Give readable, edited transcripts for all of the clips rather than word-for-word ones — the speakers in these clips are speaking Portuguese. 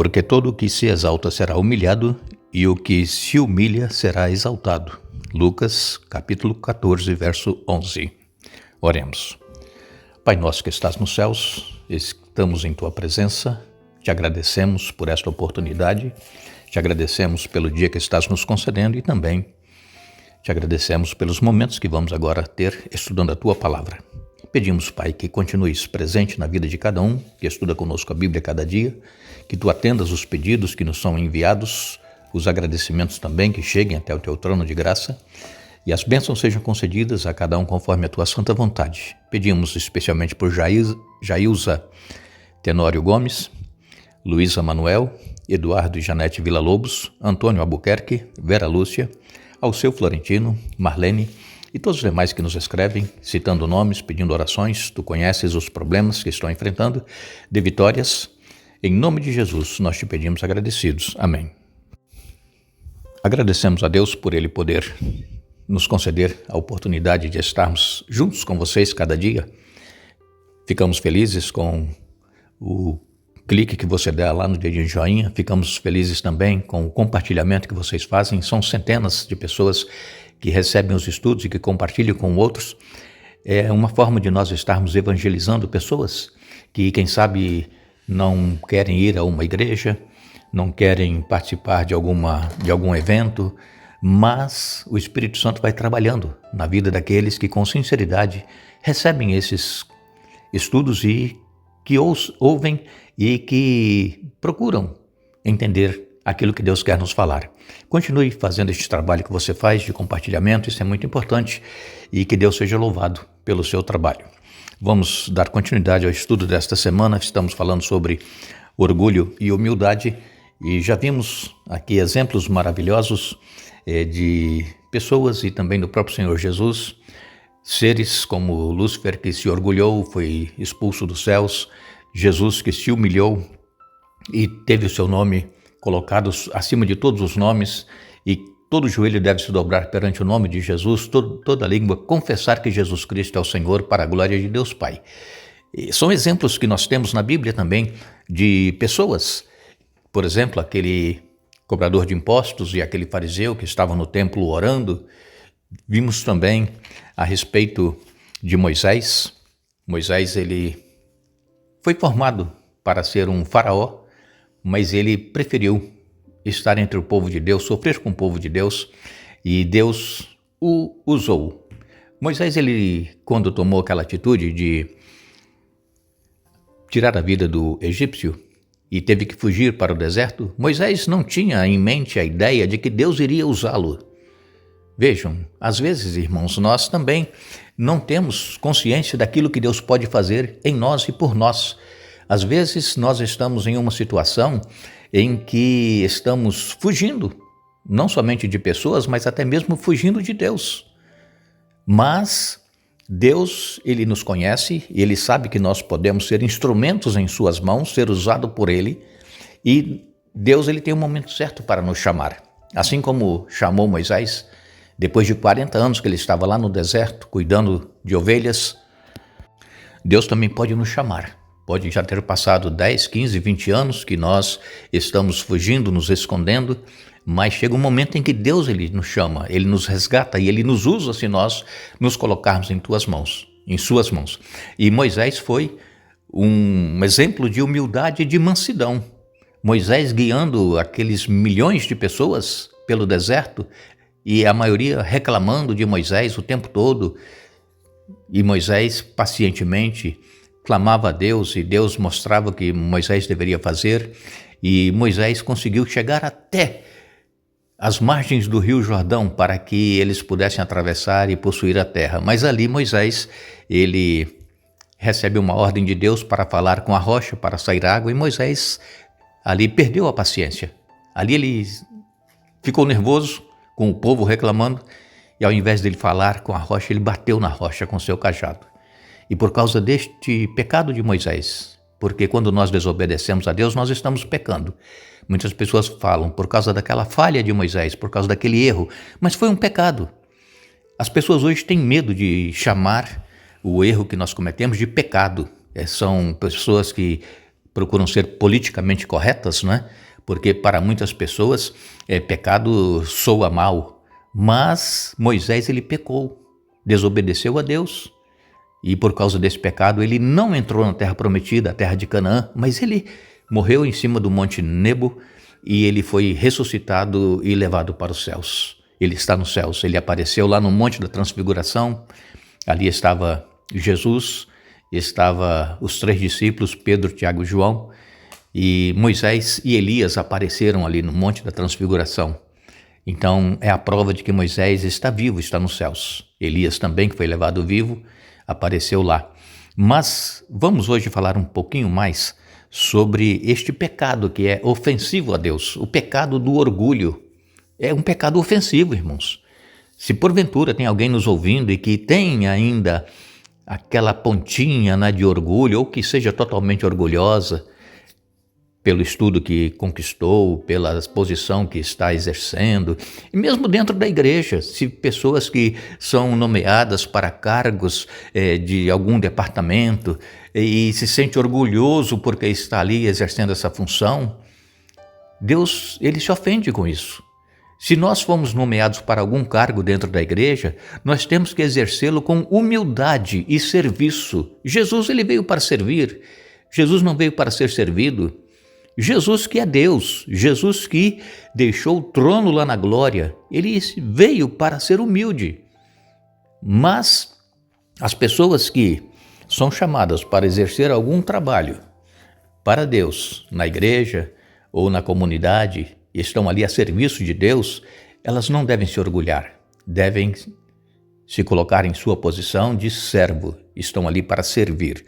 Porque todo o que se exalta será humilhado, e o que se humilha será exaltado. Lucas, capítulo 14, verso 11. Oremos. Pai nosso que estás nos céus, estamos em Tua presença, te agradecemos por esta oportunidade, te agradecemos pelo dia que estás nos concedendo e também te agradecemos pelos momentos que vamos agora ter estudando a Tua Palavra. Pedimos, Pai, que continues presente na vida de cada um que estuda conosco a Bíblia cada dia, que Tu atendas os pedidos que nos são enviados, os agradecimentos também que cheguem até o Teu trono de graça e as bênçãos sejam concedidas a cada um conforme a Tua santa vontade. Pedimos especialmente por Jailza Tenório Gomes, Luísa Manuel, Eduardo e Janete Villa-Lobos, Antônio Albuquerque, Vera Lúcia, Alceu Florentino, Marlene e todos os demais que nos escrevem, citando nomes, pedindo orações. Tu conheces os problemas que estão enfrentando, de vitórias. Em nome de Jesus, nós te pedimos agradecidos. Amém. Agradecemos a Deus por Ele poder nos conceder a oportunidade de estarmos juntos com vocês cada dia. Ficamos felizes com o clique que você dá lá no dedinho de joinha. Ficamos felizes também com o compartilhamento que vocês fazem. São centenas de pessoas que recebem os estudos e que compartilham com outros. É uma forma de nós estarmos evangelizando pessoas que, quem sabe, não querem ir a uma igreja, não querem participar de algum evento, mas o Espírito Santo vai trabalhando na vida daqueles que, com sinceridade, recebem esses estudos e que ouvem e que procuram entender aquilo que Deus quer nos falar. Continue fazendo este trabalho que você faz de compartilhamento, isso é muito importante, e que Deus seja louvado pelo seu trabalho. Vamos dar continuidade ao estudo desta semana. Estamos falando sobre orgulho e humildade e já vimos aqui exemplos maravilhosos de pessoas e também do próprio Senhor Jesus, seres como Lúcifer, que se orgulhou, foi expulso dos céus, Jesus, que se humilhou e teve o seu nome colocado acima de todos os nomes, e todo joelho deve se dobrar perante o nome de Jesus, toda língua confessar que Jesus Cristo é o Senhor, para a glória de Deus Pai. E são exemplos que nós temos na Bíblia também de pessoas, por exemplo, aquele cobrador de impostos e aquele fariseu que estavam no templo orando. Vimos também a respeito de Moisés. Moisés, ele foi formado para ser um faraó, mas ele preferiu estar entre o povo de Deus, sofrer com o povo de Deus, e Deus o usou. Moisés, ele, quando tomou aquela atitude de tirar a vida do egípcio e teve que fugir para o deserto, Moisés não tinha em mente a ideia de que Deus iria usá-lo. Vejam, às vezes, irmãos, nós também não temos consciência daquilo que Deus pode fazer em nós e por nós. Às vezes nós estamos em uma situação em que estamos fugindo, não somente de pessoas, mas até mesmo fugindo de Deus. Mas Deus, Ele nos conhece, Ele sabe que nós podemos ser instrumentos em suas mãos, ser usado por Ele, e Deus, Ele tem um momento certo para nos chamar. Assim como chamou Moisés, depois de 40 anos que ele estava lá no deserto, cuidando de ovelhas, Deus também pode nos chamar. Pode já ter passado 10, 15, 20 anos que nós estamos fugindo, nos escondendo, mas chega um momento em que Deus, Ele nos chama, Ele nos resgata e Ele nos usa se nós nos colocarmos em suas mãos. E Moisés foi um exemplo de humildade e de mansidão. Moisés guiando aqueles milhões de pessoas pelo deserto e a maioria reclamando de Moisés o tempo todo, e Moisés pacientemente clamava a Deus e Deus mostrava o que Moisés deveria fazer, e Moisés conseguiu chegar até as margens do rio Jordão para que eles pudessem atravessar e possuir a terra. Mas ali Moisés, ele recebe uma ordem de Deus para falar com a rocha para sair água, e Moisés ali perdeu a paciência. Ali ele ficou nervoso com o povo reclamando, e ao invés de ele falar com a rocha, ele bateu na rocha com seu cajado. E por causa deste pecado de Moisés, porque quando nós desobedecemos a Deus, nós estamos pecando. Muitas pessoas falam por causa daquela falha de Moisés, por causa daquele erro, mas foi um pecado. As pessoas hoje têm medo de chamar o erro que nós cometemos de pecado. São pessoas que procuram ser politicamente corretas, não é? Porque para muitas pessoas pecado soa mal, mas Moisés ele pecou, desobedeceu a Deus e por causa desse pecado ele não entrou na terra prometida, a terra de Canaã, mas ele morreu em cima do monte Nebo e ele foi ressuscitado e levado para os céus. Ele está nos céus, ele apareceu lá no Monte da Transfiguração, ali estava Jesus, estava os 3 discípulos, Pedro, Tiago e João, e Moisés e Elias apareceram ali no Monte da Transfiguração. Então é a prova de que Moisés está vivo, está nos céus. Elias também, que foi levado vivo, apareceu lá. Mas vamos hoje falar um pouquinho mais sobre este pecado que é ofensivo a Deus, o pecado do orgulho. É um pecado ofensivo, irmãos. Se porventura tem alguém nos ouvindo e que tem ainda aquela pontinha, né, de orgulho, ou que seja totalmente orgulhosa pelo estudo que conquistou, pela posição que está exercendo, e mesmo dentro da igreja, se pessoas que são nomeadas para cargos de algum departamento e se sente orgulhoso porque está ali exercendo essa função, Deus ele se ofende com isso. Se nós fomos nomeados para algum cargo dentro da igreja, nós temos que exercê-lo com humildade e serviço. Jesus ele veio para servir, Jesus não veio para ser servido. Jesus que é Deus, Jesus que deixou o trono lá na glória, ele veio para ser humilde. Mas as pessoas que são chamadas para exercer algum trabalho para Deus, na igreja ou na comunidade, estão ali a serviço de Deus, elas não devem se orgulhar, devem se colocar em sua posição de servo, estão ali para servir.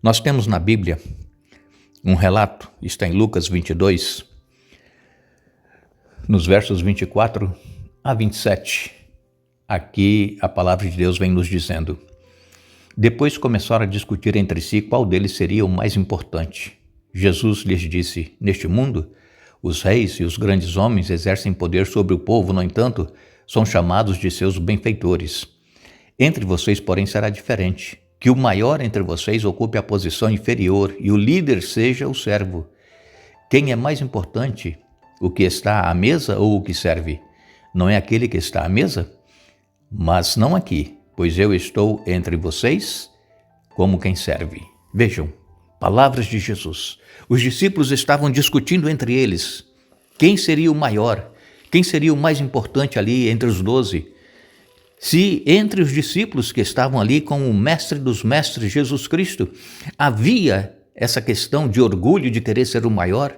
Nós temos na Bíblia um relato, está em Lucas 22, nos versos 24 a 27. Aqui a palavra de Deus vem nos dizendo: depois começaram a discutir entre si qual deles seria o mais importante. Jesus lhes disse: neste mundo, os reis e os grandes homens exercem poder sobre o povo, no entanto, são chamados de seus benfeitores. Entre vocês, porém, será diferente. Que o maior entre vocês ocupe a posição inferior e o líder seja o servo. Quem é mais importante, o que está à mesa ou o que serve? Não é aquele que está à mesa? Mas não aqui, pois eu estou entre vocês como quem serve. Vejam, palavras de Jesus. Os discípulos estavam discutindo entre eles quem seria o maior, quem seria o mais importante ali entre os 12. Se entre os discípulos que estavam ali com o mestre dos mestres, Jesus Cristo, havia essa questão de orgulho de querer ser o maior,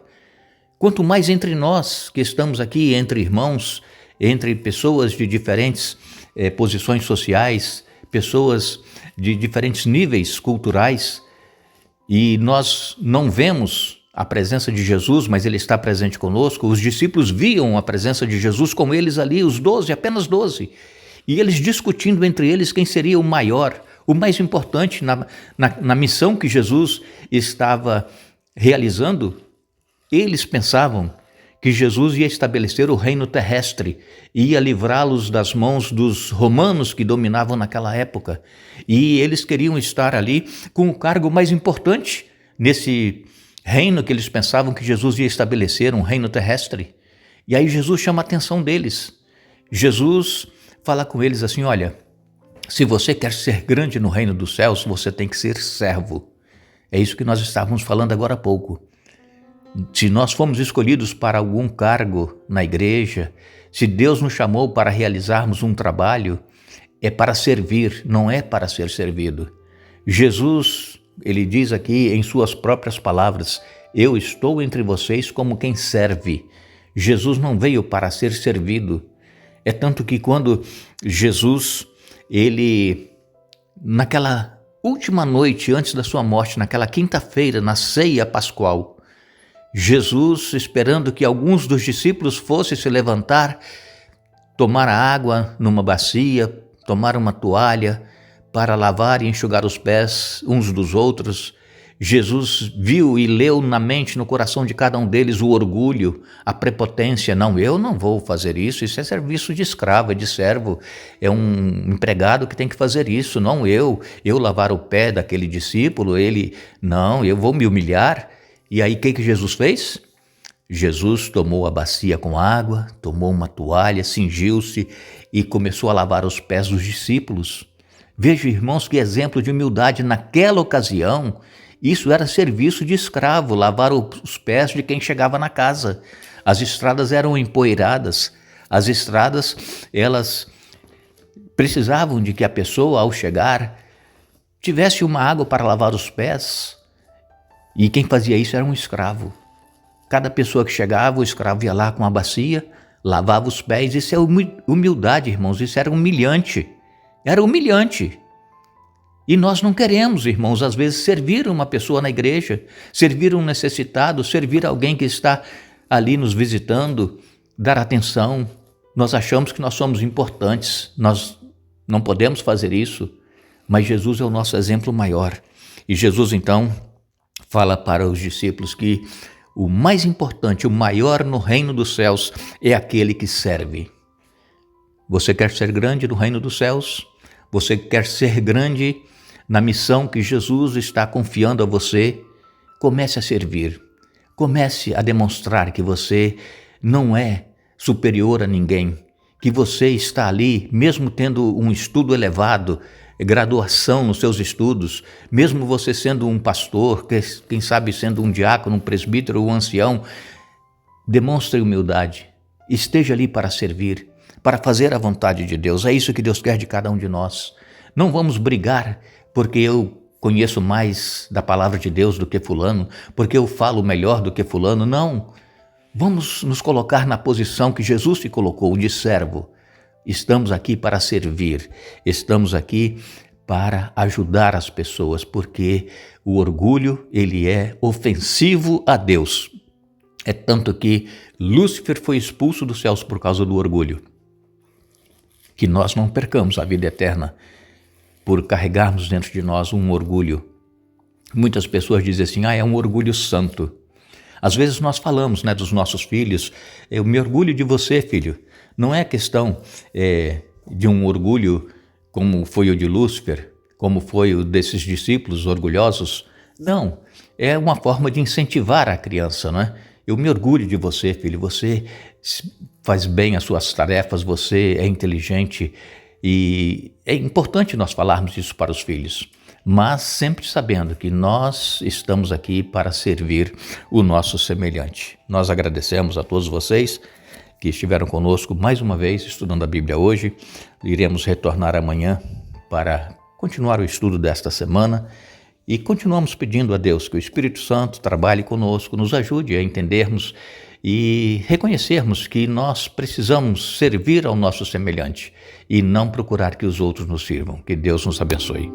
quanto mais entre nós que estamos aqui, entre irmãos, entre pessoas de diferentes posições sociais, pessoas de diferentes níveis culturais, e nós não vemos a presença de Jesus, mas ele está presente conosco. Os discípulos viam a presença de Jesus com eles ali, os 12, apenas 12, e eles discutindo entre eles quem seria o maior, o mais importante na missão que Jesus estava realizando. Eles pensavam que Jesus ia estabelecer o reino terrestre, ia livrá-los das mãos dos romanos que dominavam naquela época. E eles queriam estar ali com o cargo mais importante nesse reino que eles pensavam que Jesus ia estabelecer, um reino terrestre. E aí Jesus chama a atenção deles. Jesus fala com eles assim: olha, se você quer ser grande no reino dos céus, você tem que ser servo. É isso que nós estávamos falando agora há pouco. Se nós fomos escolhidos para algum cargo na igreja, se Deus nos chamou para realizarmos um trabalho, é para servir, não é para ser servido. Jesus, ele diz aqui em suas próprias palavras: eu estou entre vocês como quem serve. Jesus não veio para ser servido. É tanto que quando Jesus, ele, naquela última noite antes da sua morte, naquela quinta-feira, na ceia pascual, Jesus, esperando que alguns dos discípulos fossem se levantar, tomar água numa bacia, tomar uma toalha para lavar e enxugar os pés uns dos outros, Jesus viu e leu na mente, no coração de cada um deles o orgulho, a prepotência. Não, eu não vou fazer isso, isso é serviço de escravo, é de servo, é um empregado que tem que fazer isso, não eu lavar o pé daquele discípulo, não, eu vou me humilhar. E aí o que Jesus fez? Jesus tomou a bacia com água, tomou uma toalha, cingiu-se e começou a lavar os pés dos discípulos. Veja, irmãos, que exemplo de humildade naquela ocasião. Isso era serviço de escravo, lavar os pés de quem chegava na casa. As estradas eram empoeiradas, as estradas, elas precisavam de que a pessoa, ao chegar, tivesse uma água para lavar os pés. E quem fazia isso era um escravo. Cada pessoa que chegava, o escravo ia lá com a bacia, lavava os pés. Isso é humildade, irmãos, isso era humilhante. Era humilhante. E nós não queremos, irmãos, às vezes servir uma pessoa na igreja, servir um necessitado, servir alguém que está ali nos visitando, dar atenção. Nós achamos que nós somos importantes, nós não podemos fazer isso, mas Jesus é o nosso exemplo maior. E Jesus, então, fala para os discípulos que o mais importante, o maior no reino dos céus é aquele que serve. Você quer ser grande no reino dos céus? Você quer ser grande na missão que Jesus está confiando a você? Comece a servir. Comece a demonstrar que você não é superior a ninguém, que você está ali, mesmo tendo um estudo elevado, graduação nos seus estudos, mesmo você sendo um pastor, quem sabe sendo um diácono, um presbítero ou um ancião, demonstre humildade, esteja ali para servir, para fazer a vontade de Deus. É isso que Deus quer de cada um de nós. Não vamos brigar porque eu conheço mais da palavra de Deus do que fulano, porque eu falo melhor do que fulano. Não. Vamos nos colocar na posição que Jesus se colocou, de servo. Estamos aqui para servir, estamos aqui para ajudar as pessoas, porque o orgulho, ele é ofensivo a Deus. É tanto que Lúcifer foi expulso dos céus por causa do orgulho. Que nós não percamos a vida eterna por carregarmos dentro de nós um orgulho. Muitas pessoas dizem assim, é um orgulho santo. Às vezes nós falamos, dos nossos filhos, eu me orgulho de você, filho. Não é questão de um orgulho como foi o de Lúcifer, como foi o desses discípulos orgulhosos. Não, é uma forma de incentivar a criança, não é? Eu me orgulho de você, filho, você faz bem as suas tarefas, você é inteligente e é importante nós falarmos isso para os filhos. Mas sempre sabendo que nós estamos aqui para servir o nosso semelhante. Nós agradecemos a todos vocês que estiveram conosco mais uma vez estudando a Bíblia hoje. Iremos retornar amanhã para continuar o estudo desta semana e continuamos pedindo a Deus que o Espírito Santo trabalhe conosco, nos ajude a entendermos e reconhecermos que nós precisamos servir ao nosso semelhante e não procurar que os outros nos sirvam. Que Deus nos abençoe.